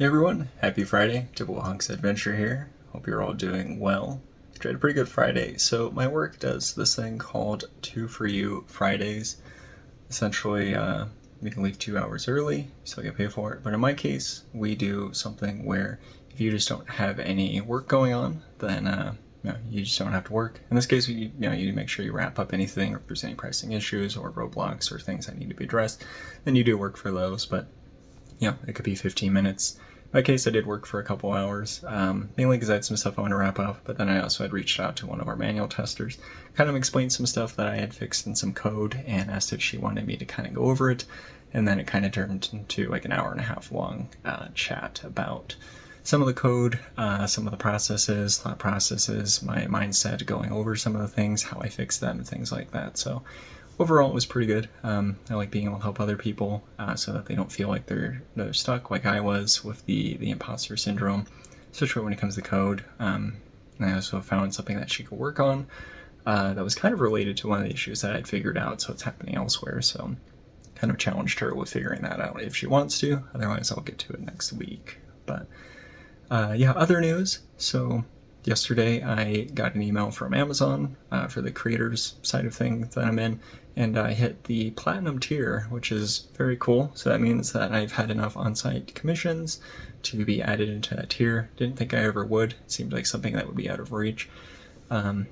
Hey everyone, happy Friday, Typical Hunks Adventure here. Hope you're all doing well. I had a pretty good Friday. So my work does this thing called 2 for You Fridays. Essentially, we can leave 2 hours early, still get paid for it. But in my case, we do something where if you just don't have any work going on, then you just don't have to work. In this case, you make sure you wrap up anything, or if there's any pressing issues or roadblocks or things that need to be addressed, then you do work for those. But it could be 15 minutes. In my case, I did work for a couple hours, mainly because I had some stuff I wanted to wrap up, but then I also had reached out to one of our manual testers, kind of explained some stuff that I had fixed in some code, and asked if she wanted me to kind of go over it, and then it kind of turned into like an hour and a half long chat about some of the code, some of the processes, thought processes, my mindset, going over some of the things, how I fixed them, and things like that. So overall, it was pretty good. I like being able to help other people so that they don't feel like they're stuck like I was with the imposter syndrome, especially when it comes to code. And I also found something that she could work on that was kind of related to one of the issues that I'd figured out, so it's happening elsewhere. So kind of challenged her with figuring that out if she wants to. Otherwise, I'll get to it next week. But other news. So yesterday I got an email from Amazon for the creators side of things that I'm in, and I hit the platinum tier, which is very cool. So that means that I've had enough on-site commissions to be added into that tier. Didn't think I ever would. It seemed like something that would be out of reach. I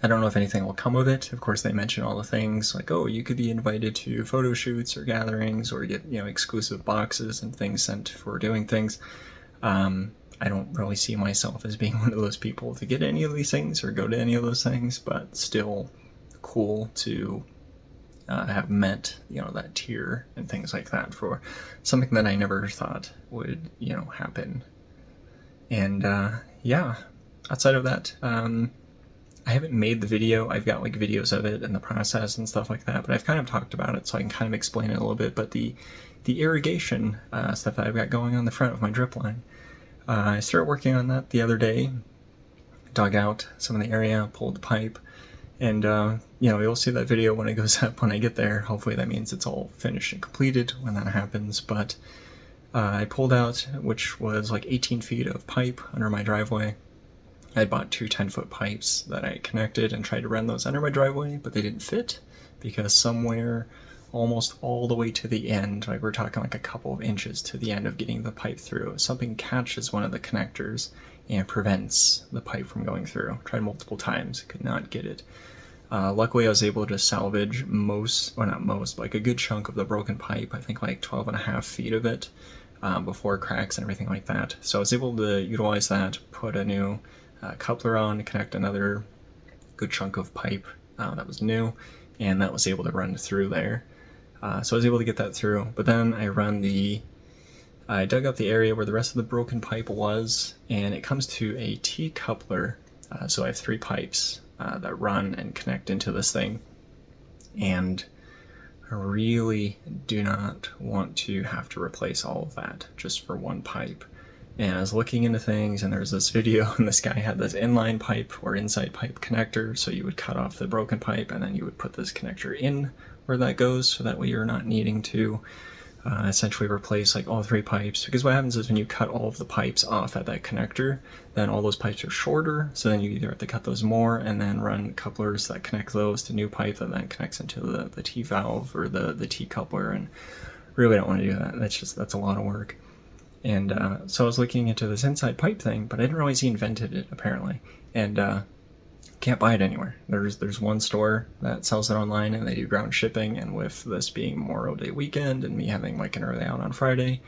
don't know if anything will come of it. Of course, they mention all the things like, oh, you could be invited to photo shoots or gatherings, or get exclusive boxes and things sent for doing things. I don't really see myself as being one of those people to get any of these things or go to any of those things, but still cool to have met, that tier and things like that for something that I never thought would, happen. And outside of that, I haven't made the video. I've got videos of it and the process and stuff like that, but I've kind of talked about it, so I can kind of explain it a little bit. But the irrigation stuff that I've got going on the front of my drip line, I started working on that the other day, dug out some of the area, pulled the pipe, and you'll see that video when it goes up when I get there. Hopefully that means it's all finished and completed when that happens. But I pulled out, which was like 18 feet of pipe under my driveway. I had bought 2 10-foot pipes that I connected and tried to run those under my driveway, but they didn't fit because somewhere almost all the way to the end, we're talking like a couple of inches to the end of getting the pipe through, something catches one of the connectors and prevents the pipe from going through. Tried multiple times, could not get it. Luckily, I was able to salvage like a good chunk of the broken pipe, I think like 12.5 feet of it, before cracks and everything like that. So I was able to utilize that, put a new coupler on, connect another good chunk of pipe that was new, and that was able to run through there. So I was able to get that through, but then I dug up the area where the rest of the broken pipe was, and it comes to a T-coupler. So I have 3 pipes that run and connect into this thing, and I really do not want to have to replace all of that just for one pipe. And I was looking into things, and there was this video, and this guy had this inline pipe or inside pipe connector, so you would cut off the broken pipe, and then you would put this connector in where that goes, so that way you're not needing to essentially replace like all 3 pipes. Because what happens is when you cut all of the pipes off at that connector, then all those pipes are shorter, so then you either have to cut those more and then run couplers that connect those to new pipe that then connects into the T-valve or the T-coupler, and really don't want to do that. That's a lot of work. And so I was looking into this inside pipe thing, but I didn't realize he invented it, apparently. And can't buy it anywhere. There's one store that sells it online, and they do ground shipping, and with this being Memorial Day weekend and me having like an early out on Friday,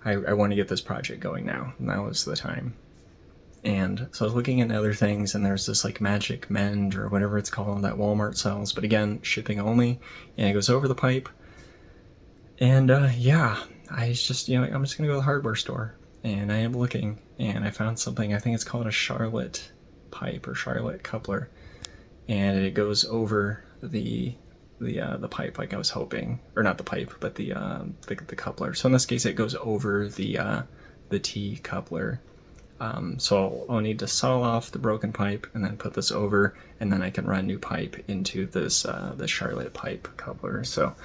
I want to get this project going now. Now is the time. And so I was looking at other things, and there's this like Magic Mend or whatever it's called that Walmart sells, but again, shipping only, and it goes over the pipe. And I just, I'm just going to go to the hardware store, and I am looking, and I found something. I think it's called a Charlotte pipe or Charlotte coupler, and it goes over the pipe like I was hoping, or not the pipe, but the coupler. So in this case, it goes over the T coupler. So I'll need to saw off the broken pipe and then put this over, and then I can run new pipe into this the Charlotte pipe coupler. So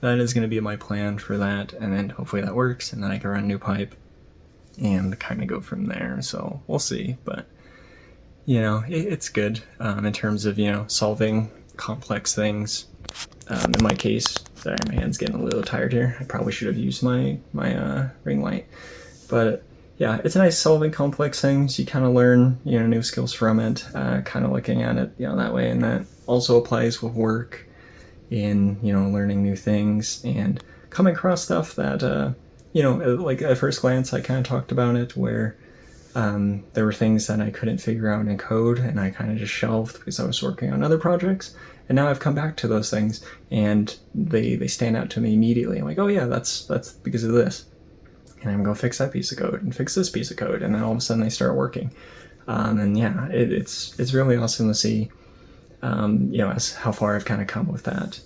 that is going to be my plan for that, and then hopefully that works, and then I can run new pipe. and kind of go from there. So we'll see, but you know, it's good in terms of, you know, solving complex things. In my case, sorry, my hand's getting a little tired here. I probably should have used my ring light, but yeah, it's nice solving complex things. You kind of learn, you know, new skills from it, kind of looking at it, you know, that way. And that also applies with work in, you know, learning new things and coming across stuff that, you know, like at first glance, I kind of talked about it where there were things that I couldn't figure out in code and I kind of just shelved because I was working on other projects. And now I've come back to those things and they stand out to me immediately. I'm like, oh yeah, that's because of this. And I'm going to fix that piece of code and fix this piece of code. And then all of a sudden they start working. And yeah, it's really awesome to see, you know, as how far I've kind of come with that.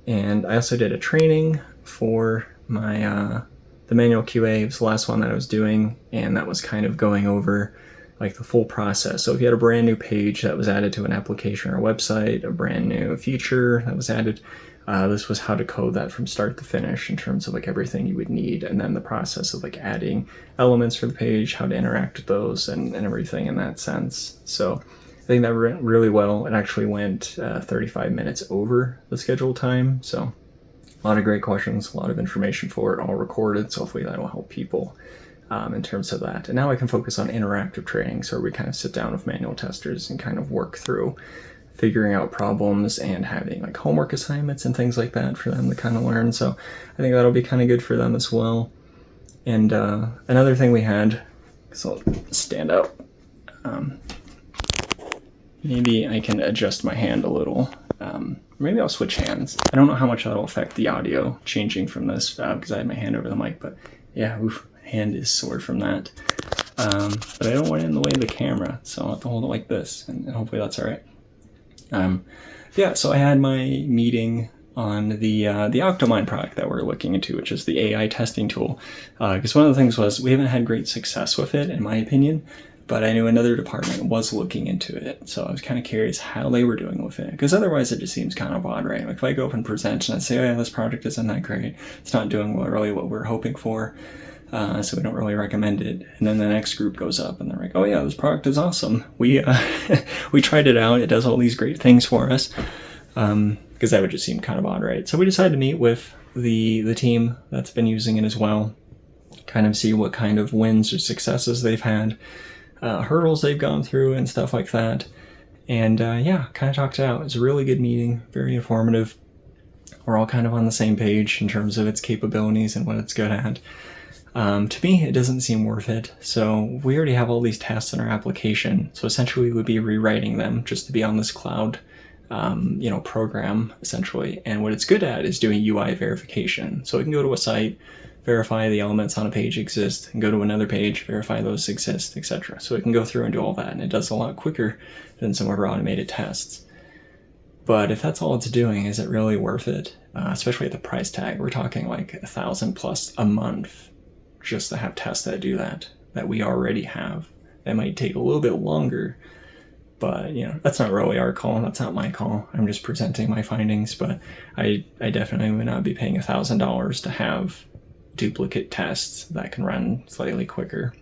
And I also did a training for my, the manual QA. It was the last one that I was doing. And that was kind of going over like the full process. So if you had a brand new page that was added to an application or a website, a brand new feature that was added, this was how to code that from start to finish in terms of like everything you would need, and then the process of like adding elements for the page, how to interact with those, and everything in that sense. So I think that went really well. It actually went 35 minutes over the scheduled time. So a lot of great questions, a lot of information for it, all recorded. So hopefully that will help people in terms of that. And now I can focus on interactive trainings where we kind of sit down with manual testers and kind of work through figuring out problems and having like homework assignments and things like that for them to kind of learn. So I think that'll be kind of good for them as well. And another thing we had, so I'll stand up. Maybe I can adjust my hand a little. Maybe I'll switch hands. I don't know how much that'll affect the audio changing from this because I had my hand over the mic, but yeah, oof, my hand is sore from that. But I don't want it in the way of the camera, so I'll have to hold it like this, and hopefully that's all right. Yeah, so I had my meeting on the Octomind product that we're looking into, which is the AI testing tool. Because one of the things was we haven't had great success with it, in my opinion, but I knew another department was looking into it. So I was kind of curious how they were doing with it, because otherwise it just seems kind of odd, right? Like if I go up and present and I say, oh yeah, this project isn't that great, it's not doing really what we're hoping for, so we don't really recommend it. And then the next group goes up and they're like, oh yeah, this product is awesome. We we tried it out. It does all these great things for us. Because that would just seem kind of odd, right? So we decided to meet with the team that's been using it as well, kind of see what kind of wins or successes they've had, hurdles they've gone through and stuff like that. And yeah, kind of talked it out. It was a really good meeting, very informative. We're all kind of on the same page in terms of its capabilities and what it's good at. To me, it doesn't seem worth it. So we already have all these tests in our application. So essentially we would be rewriting them just to be on this cloud, you know, program essentially. And what it's good at is doing UI verification. So we can go to a site, verify the elements on a page exist, and go to another page, verify those exist, etc. So it can go through and do all that. And it does a lot quicker than some of our automated tests. But if that's all it's doing, is it really worth it? Especially at the price tag. We're talking like $1,000+ a month just to have tests that do that we already have. That might take a little bit longer, but you know, that's not really our call. That's not my call. I'm just presenting my findings, but I definitely would not be paying $1,000 to have duplicate tests that can run slightly quicker.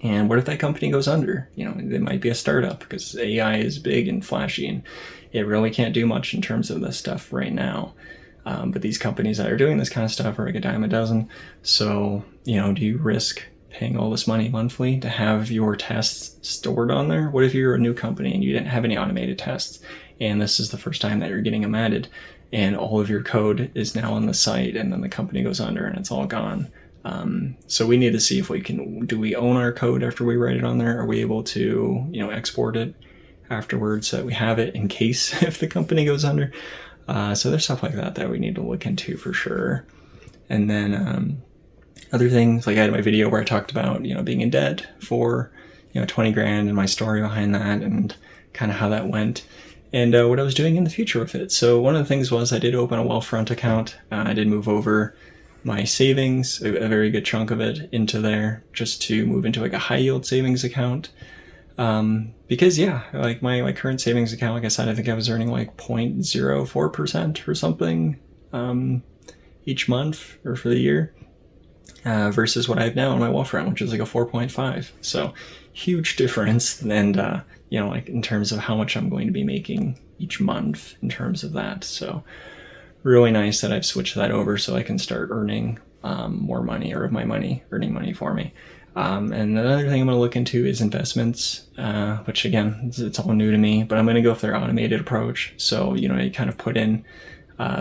And what if that company goes under? You know, it might be a startup because AI is big and flashy and it really can't do much in terms of this stuff right now. But these companies that are doing this kind of stuff are like a dime a dozen. So, you know, do you risk paying all this money monthly to have your tests stored on there? What if you're a new company and you didn't have any automated tests and this is the first time that you're getting them added and all of your code is now on the site and then the company goes under and it's all gone? So we need to see if we can, do we own our code after we write it on there? Are we able to, you know, export it afterwards so that we have it in case if the company goes under? So there's stuff like that we need to look into for sure. And then other things, like I had my video where I talked about, you know, being in debt for, you know, 20 grand and my story behind that and kind of how that went and what I was doing in the future with it. So one of the things was I did open a Wealthfront account. I did move over my savings, a very good chunk of it, into there just to move into like a high yield savings account. Because yeah, like my current savings account, like I said, I think I was earning like 0.04% or something, each month or for the year. versus what I have now on my Wolfram, which is like a 4.5. So huge difference, and you know, like in terms of how much I'm going to be making each month in terms of that. So really nice that I've switched that over so I can start earning more money, or of my money earning money for me. And another thing I'm going to look into is investments, which again, it's all new to me, but I'm going to go with their automated approach. So, you know, you kind of put in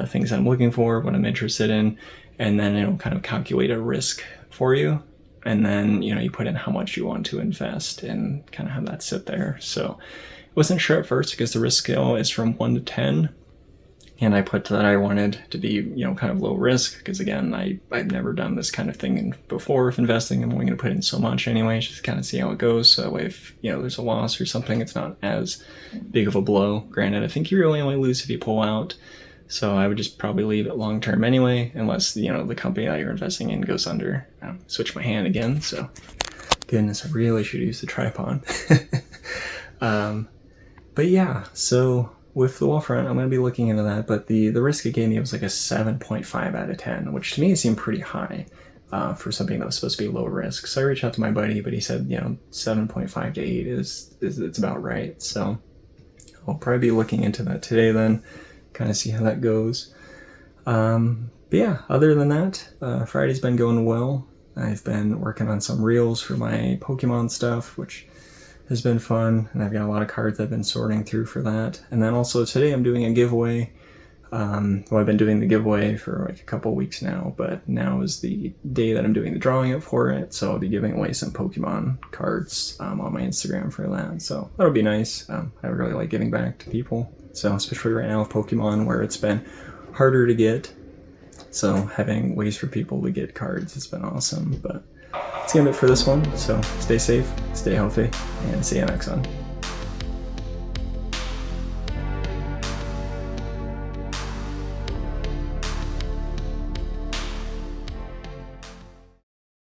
things I'm looking for, what I'm interested in, and then it'll kind of calculate a risk for you. And then, you know, you put in how much you want to invest and kind of have that sit there. So I wasn't sure at first because the risk scale is from 1 to 10. And I put that I wanted to be, you know, kind of low risk because, again, I've never done this kind of thing before with investing. I'm only going to put in so much anyway, just kind of see how it goes. So that way, if, you know, there's a loss or something, it's not as big of a blow. Granted, I think you really only lose if you pull out. So I would just probably leave it long term anyway, unless, you know, the company that you're investing in goes under. Switch my hand again. So, goodness, I really should use the tripod. But yeah, so with the Wolfram, I'm going to be looking into that, but the risk it gave me was like a 7.5 out of 10, which to me seemed pretty high for something that was supposed to be low risk. So I reached out to my buddy, but he said, you know, 7.5 to 8 is it's about right. So I'll probably be looking into that today then, kind of see how that goes. But yeah, other than that, Friday's been going well. I've been working on some reels for my Pokemon stuff, which has been fun, and I've got a lot of cards I've been sorting through for that. And then also today I'm doing a giveaway. Well, I've been doing the giveaway for like a couple weeks now, but now is the day that I'm doing the drawing up for it, so I'll be giving away some Pokemon cards on my Instagram for that, so that'll be nice. I really like giving back to people, so especially right now with Pokemon where it's been harder to get, so having ways for people to get cards has been awesome. But that's the end of it for this one, so stay safe, stay healthy, and see you next one.